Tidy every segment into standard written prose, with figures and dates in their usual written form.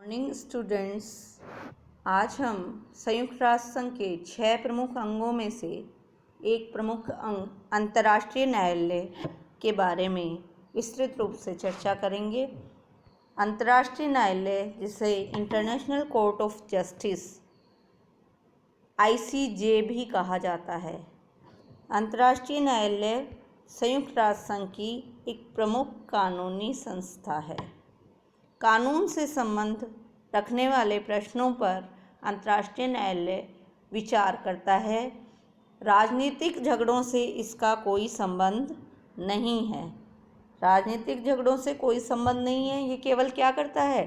Morning students, आज हम संयुक्त राष्ट्र संघ के 6 प्रमुख अंगों में से एक प्रमुख अंग अंतर्राष्ट्रीय न्यायालय के बारे में विस्तृत रूप से चर्चा करेंगे। अंतर्राष्ट्रीय न्यायालय, जिसे international court of justice (ICJ) भी कहा जाता है। अंतर्राष्ट्रीय न्यायालय संयुक्त राष्ट्र संघ की एक प्रमुख कानूनी संस्था है। कानून से संबंध रखने वाले प्रश्नों पर अंतर्राष्ट्रीय न्यायालय विचार करता है। राजनीतिक झगड़ों से इसका कोई संबंध नहीं है। राजनीतिक झगड़ों से कोई संबंध नहीं है। ये केवल क्या करता है?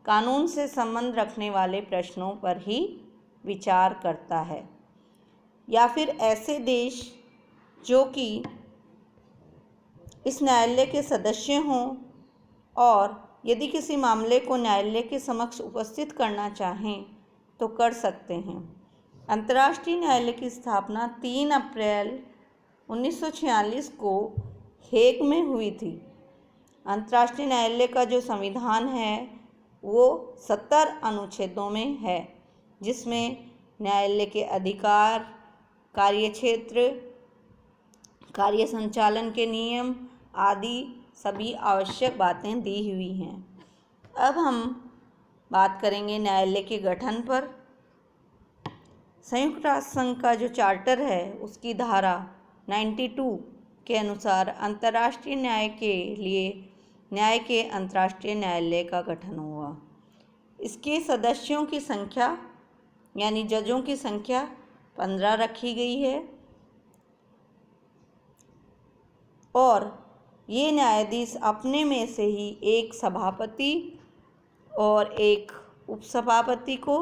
कानून से संबंध रखने वाले प्रश्नों पर ही विचार करता है। या फिर ऐसे देश जो कि इस न्यायालय के सदस्य हों और यदि किसी मामले को न्यायालय के समक्ष उपस्थित करना चाहें तो कर सकते हैं। अंतर्राष्ट्रीय न्यायालय की स्थापना 3 अप्रैल 1946 को हेग में हुई थी। अंतर्राष्ट्रीय न्यायालय का जो संविधान है वो 70 अनुच्छेदों में है, जिसमें न्यायालय के अधिकार, कार्यक्षेत्र, कार्य संचालन के नियम आदि सभी आवश्यक बातें दी हुई हैं। अब हम बात करेंगे न्यायालय के गठन पर। संयुक्त राष्ट्र संघ का जो चार्टर है उसकी धारा 92 के अनुसार अंतर्राष्ट्रीय न्याय के लिए न्याय के अंतर्राष्ट्रीय न्यायालय का गठन हुआ। इसके सदस्यों की संख्या यानी जजों की संख्या 15 रखी गई है और ये न्यायाधीश अपने में से ही एक सभापति और एक उपसभापति को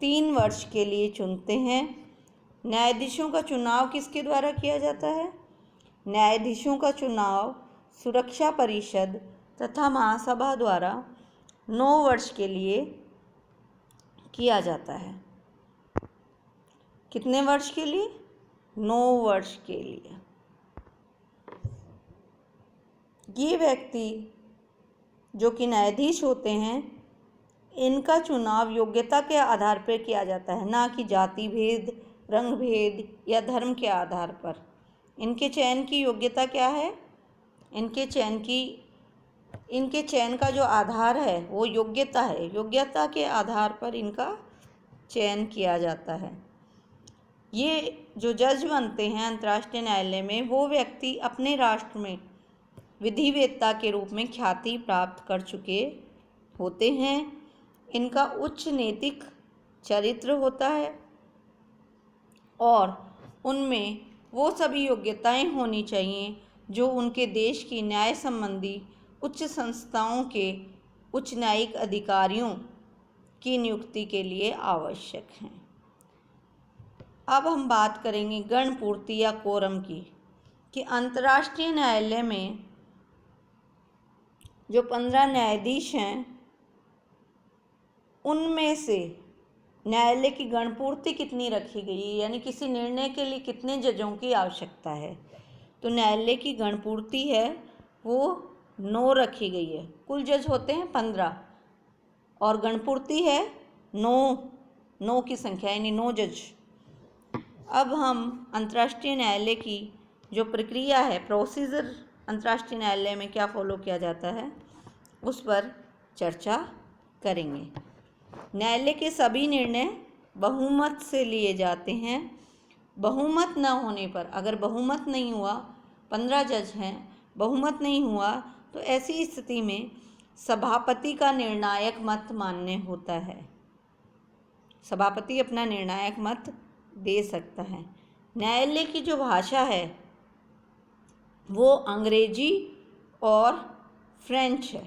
3 वर्ष के लिए चुनते हैं। न्यायाधीशों का चुनाव किसके द्वारा किया जाता है? न्यायाधीशों का चुनाव सुरक्षा परिषद तथा महासभा द्वारा 9 वर्ष के लिए किया जाता है। कितने वर्ष के लिए? 9 वर्ष के लिए। ये व्यक्ति जो कि न्यायाधीश होते हैं, इनका चुनाव योग्यता के आधार पर किया जाता है, ना कि जाति भेद, रंग भेद या धर्म के आधार पर। इनके चयन की योग्यता क्या है? इनके चयन का जो आधार है वो योग्यता है। योग्यता के आधार पर इनका चयन किया जाता है। ये जो जज बनते हैं अंतर्राष्ट्रीय न्यायालय में, वो व्यक्ति अपने राष्ट्र में विधिवेत्ता के रूप में ख्याति प्राप्त कर चुके होते हैं। इनका उच्च नैतिक चरित्र होता है और उनमें वो सभी योग्यताएं होनी चाहिए जो उनके देश की न्याय संबंधी उच्च संस्थाओं के उच्च न्यायिक अधिकारियों की नियुक्ति के लिए आवश्यक हैं। अब हम बात करेंगे गणपूर्ति या कोरम की, कि अंतर्राष्ट्रीय न्यायालय में जो 15 न्यायाधीश हैं उनमें से न्यायालय की गणपूर्ति कितनी रखी गई है, यानी किसी निर्णय के लिए कितने जजों की आवश्यकता है। तो न्यायालय की गणपूर्ति है वो 9 रखी गई है। कुल जज होते हैं 15 और गणपूर्ति है 9 की संख्या, यानी 9 जज। अब हम अंतर्राष्ट्रीय न्यायालय की जो प्रक्रिया है, प्रोसीजर अंतर्राष्ट्रीय न्यायालय में क्या फॉलो किया जाता है उस पर चर्चा करेंगे। न्यायालय के सभी निर्णय बहुमत से लिए जाते हैं। बहुमत न होने पर, अगर बहुमत नहीं हुआ, 15 जज हैं, बहुमत नहीं हुआ, तो ऐसी स्थिति में सभापति का निर्णायक मत मान्य होता है। सभापति अपना निर्णायक मत दे सकता है। न्यायालय की जो भाषा है वो अंग्रेजी और फ्रेंच है,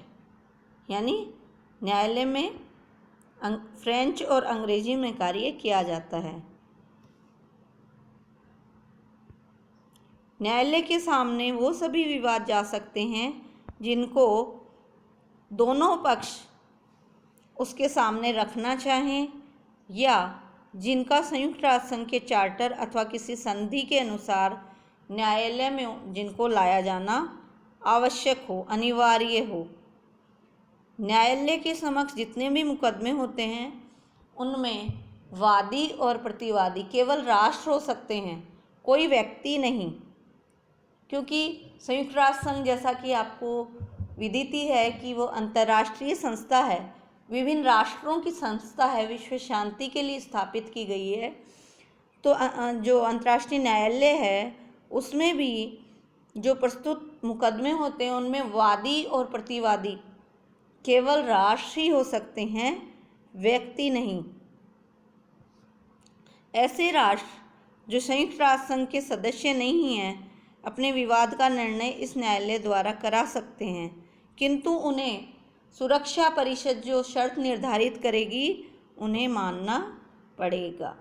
यानी न्यायालय में फ्रेंच और अंग्रेजी में कार्य किया जाता है। न्यायालय के सामने वो सभी विवाद जा सकते हैं जिनको दोनों पक्ष उसके सामने रखना चाहें या जिनका संयुक्त राष्ट्र संघ के चार्टर अथवा किसी संधि के अनुसार न्यायालय में जिनको लाया जाना आवश्यक हो, अनिवार्य हो। न्यायालय के समक्ष जितने भी मुकदमे होते हैं उनमें वादी और प्रतिवादी केवल राष्ट्र हो सकते हैं, कोई व्यक्ति नहीं, क्योंकि संयुक्त राष्ट्र संघ जैसा कि आपको विदित ही है कि वो अंतर्राष्ट्रीय संस्था है, विभिन्न राष्ट्रों की संस्था है, विश्व शांति के लिए स्थापित की गई है। तो जो अंतर्राष्ट्रीय न्यायालय है उसमें भी जो प्रस्तुत मुकदमे होते हैं उनमें वादी और प्रतिवादी केवल राष्ट्र ही हो सकते हैं, व्यक्ति नहीं। ऐसे राष्ट्र जो संयुक्त राष्ट्र संघ के सदस्य नहीं हैं अपने विवाद का निर्णय इस न्यायालय द्वारा करा सकते हैं, किंतु उन्हें सुरक्षा परिषद जो शर्त निर्धारित करेगी उन्हें मानना पड़ेगा।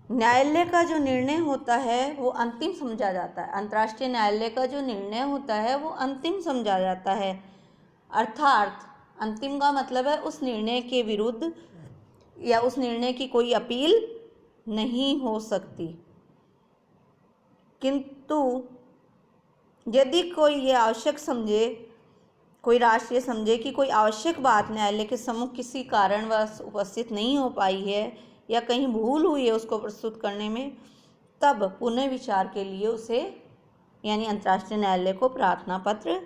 न्यायालय का जो निर्णय होता है वो अंतिम समझा जाता है। अंतर्राष्ट्रीय न्यायालय का जो निर्णय होता है वो अंतिम समझा जाता है, अर्थात अंतिम का मतलब है उस निर्णय के विरुद्ध या उस निर्णय की कोई अपील नहीं हो सकती। किंतु यदि कोई ये आवश्यक समझे, कोई राष्ट्र ये समझे कि कोई आवश्यक बात न्यायालय के सम्मुख किसी कारणवश उपस्थित नहीं हो पाई है या कहीं भूल हुई है उसको प्रस्तुत करने में, तब पुनः विचार के लिए उसे यानी अंतर्राष्ट्रीय न्यायालय को प्रार्थना पत्र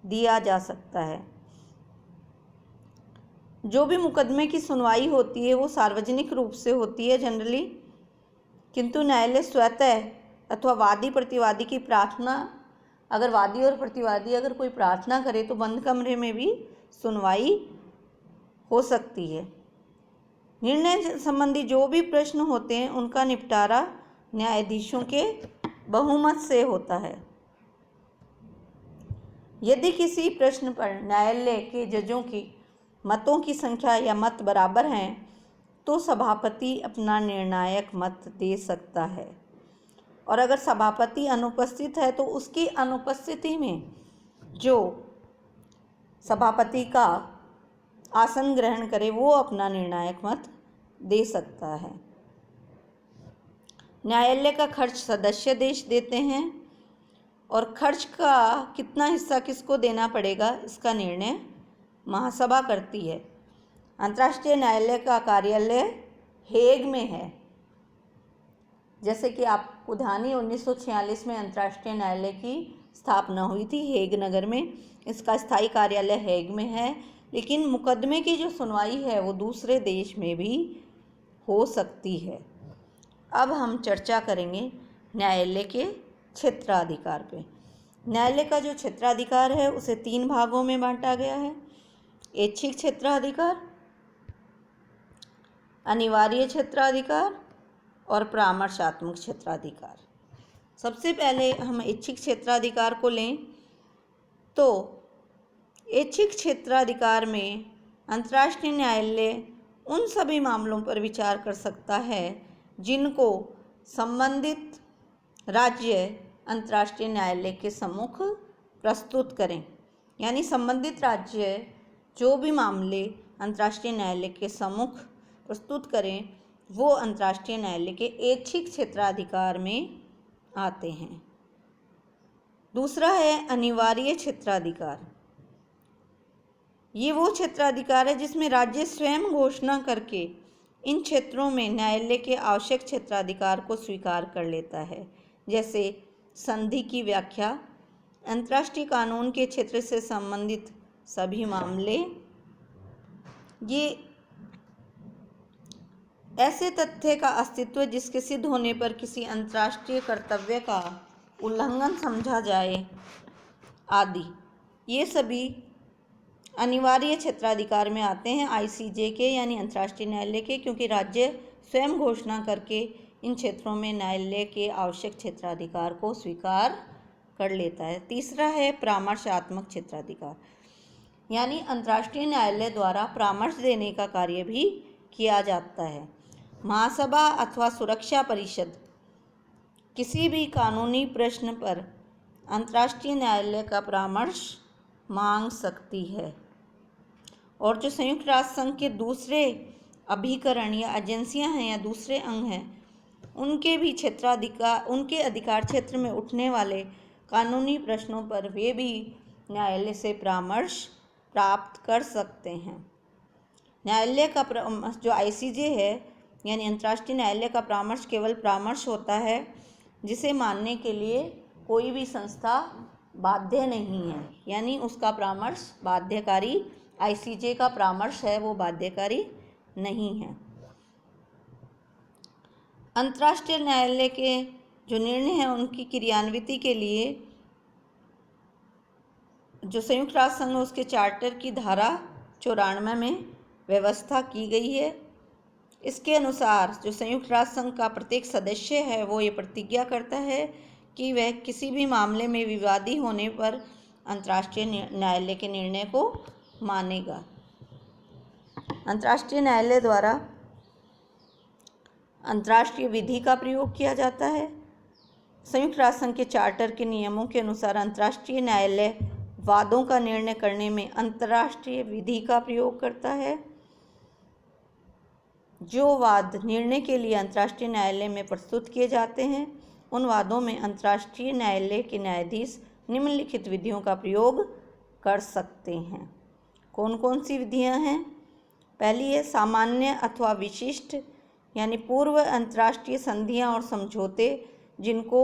दिया जा सकता है। जो भी मुकदमे की सुनवाई होती है वो सार्वजनिक रूप से होती है जनरली, किंतु न्यायालय स्वतः अथवा वादी प्रतिवादी की प्रार्थना, अगर वादी और प्रतिवादी अगर कोई प्रार्थना करे तो बंद कमरे में भी सुनवाई हो सकती है। निर्णय संबंधी जो भी प्रश्न होते हैं उनका निपटारा न्यायाधीशों के बहुमत से होता है। यदि किसी प्रश्न पर न्यायालय के जजों की मतों की संख्या या मत बराबर हैं तो सभापति अपना निर्णायक मत दे सकता है, और अगर सभापति अनुपस्थित है तो उसकी अनुपस्थिति में जो सभापति का आसन ग्रहण करे वो अपना निर्णायक मत दे सकता है। न्यायालय का खर्च सदस्य देश देते हैं और खर्च का कितना हिस्सा किसको देना पड़ेगा इसका निर्णय महासभा करती है। अंतर्राष्ट्रीय न्यायालय का कार्यालय हेग में है। जैसे कि आपको ध्यान ही 1946 में अंतर्राष्ट्रीय न्यायालय की स्थापना हुई थी हेग नगर में। इसका स्थायी कार्यालय हेग में है, लेकिन मुकदमे की जो सुनवाई है वो दूसरे देश में भी हो सकती है। अब हम चर्चा करेंगे न्यायालय के क्षेत्राधिकार पे। न्यायालय का जो क्षेत्राधिकार है उसे 3 भागों में बांटा गया है। ऐच्छिक क्षेत्राधिकार, अनिवार्य क्षेत्राधिकार और परामर्शात्मक क्षेत्राधिकार। सबसे पहले हम ऐच्छिक क्षेत्राधिकार को लें तो ऐच्छिक क्षेत्राधिकार में अंतर्राष्ट्रीय न्यायालय उन सभी मामलों पर विचार कर सकता है जिनको संबंधित राज्य अंतर्राष्ट्रीय न्यायालय के सम्मुख प्रस्तुत करें। यानी संबंधित राज्य जो भी मामले अंतर्राष्ट्रीय न्यायालय के सम्मुख प्रस्तुत करें वो अंतर्राष्ट्रीय न्यायालय के ऐच्छिक क्षेत्राधिकार में आते हैं। दूसरा है अनिवार्य क्षेत्राधिकार। ये वो क्षेत्राधिकार है जिसमें राज्य स्वयं घोषणा करके इन क्षेत्रों में न्यायालय के आवश्यक क्षेत्राधिकार को स्वीकार कर लेता है। जैसे संधि की व्याख्या, अंतर्राष्ट्रीय कानून के क्षेत्र से संबंधित सभी मामले, ये ऐसे तथ्य का अस्तित्व जिसके सिद्ध होने पर किसी अंतर्राष्ट्रीय कर्तव्य का उल्लंघन समझा जाए आदि, ये सभी अनिवार्य क्षेत्राधिकार में आते हैं आईसीजे के यानी अंतर्राष्ट्रीय न्यायालय के, क्योंकि राज्य स्वयं घोषणा करके इन क्षेत्रों में न्यायालय के आवश्यक क्षेत्राधिकार को स्वीकार कर लेता है। तीसरा है परामर्शात्मक क्षेत्राधिकार, यानी अंतर्राष्ट्रीय न्यायालय द्वारा परामर्श देने का कार्य भी किया जाता है। महासभा अथवा सुरक्षा परिषद किसी भी कानूनी प्रश्न पर अंतर्राष्ट्रीय न्यायालय का परामर्श मांग सकती है। और जो संयुक्त राष्ट्र संघ के दूसरे अभिकरण या एजेंसियां हैं या दूसरे अंग हैं उनके भी क्षेत्राधिकार, उनके अधिकार क्षेत्र में उठने वाले कानूनी प्रश्नों पर वे भी न्यायालय से परामर्श प्राप्त कर सकते हैं। न्यायालय का जो ICJ है यानी अंतर्राष्ट्रीय न्यायालय का परामर्श केवल परामर्श होता है, जिसे मानने के लिए कोई भी संस्था बाध्य नहीं है, यानी उसका परामर्श बाध्यकारी, ICJ का परामर्श है वो बाध्यकारी नहीं है। अंतर्राष्ट्रीय न्यायालय के जो निर्णय हैं उनकी क्रियान्विति के लिए जो संयुक्त राष्ट्र संघ उसके चार्टर की धारा 94 में व्यवस्था की गई है। इसके अनुसार जो संयुक्त राष्ट्र संघ का प्रत्येक सदस्य है वो ये प्रतिज्ञा करता है कि वह किसी भी मामले में विवादी होने पर अंतर्राष्ट्रीय न्यायालय के निर्णय को मानेगा। अंतर्राष्ट्रीय न्यायालय द्वारा अंतर्राष्ट्रीय विधि का प्रयोग किया जाता है। संयुक्त राष्ट्र संघ के चार्टर के नियमों के अनुसार अंतर्राष्ट्रीय न्यायालय वादों का निर्णय करने में अंतर्राष्ट्रीय विधि का प्रयोग करता है। जो वाद निर्णय के लिए अंतर्राष्ट्रीय न्यायालय में प्रस्तुत किए जाते हैं उन वादों में अंतर्राष्ट्रीय न्यायालय के न्यायाधीश निम्नलिखित विधियों का प्रयोग कर सकते हैं। कौन कौन सी विधियां हैं? पहली है सामान्य अथवा विशिष्ट यानी पूर्व अंतर्राष्ट्रीय संधियां और समझौते जिनको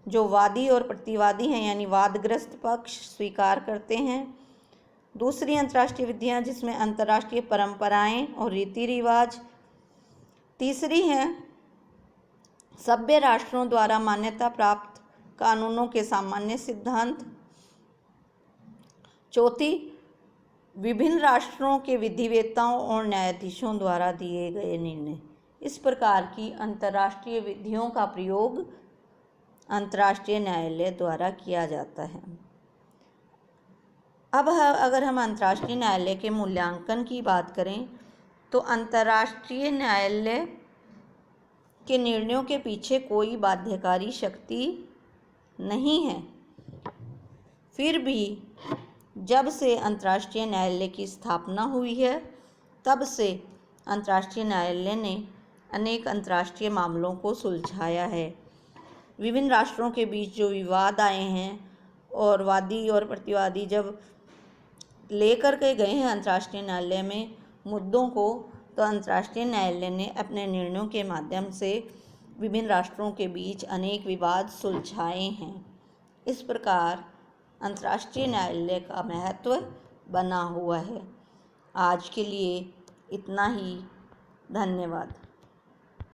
जो वादी और प्रतिवादी हैं यानी वादग्रस्त पक्ष स्वीकार करते हैं। दूसरी अंतर्राष्ट्रीय विधियां जिसमें अंतर्राष्ट्रीय परंपराएं और रीति रिवाज। तीसरी है सभ्य राष्ट्रों द्वारा मान्यता प्राप्त कानूनों के सामान्य सिद्धांत। चौथी विभिन्न राष्ट्रों के विधिवेत्ताओं और न्यायाधीशों द्वारा दिए गए निर्णय। इस प्रकार की अंतर्राष्ट्रीय विधियों का प्रयोग अंतर्राष्ट्रीय न्यायालय द्वारा किया जाता है। अब अगर हम अंतर्राष्ट्रीय न्यायालय के मूल्यांकन की बात करें तो अंतर्राष्ट्रीय न्यायालय के निर्णयों के पीछे कोई बाध्यकारी शक्ति नहीं है। फिर भी जब से अंतर्राष्ट्रीय न्यायालय की स्थापना हुई है तब से अंतर्राष्ट्रीय न्यायालय ने अनेक अंतर्राष्ट्रीय मामलों को सुलझाया है। विभिन्न राष्ट्रों के बीच जो विवाद आए हैं और वादी और प्रतिवादी जब लेकर के गए हैं अंतर्राष्ट्रीय न्यायालय में मुद्दों को, तो अंतर्राष्ट्रीय न्यायालय ने अपने निर्णयों के माध्यम से विभिन्न राष्ट्रों के बीच अनेक विवाद सुलझाए हैं। इस प्रकार अंतर्राष्ट्रीय न्यायालय का महत्व बना हुआ है। आज के लिए इतना ही। धन्यवाद।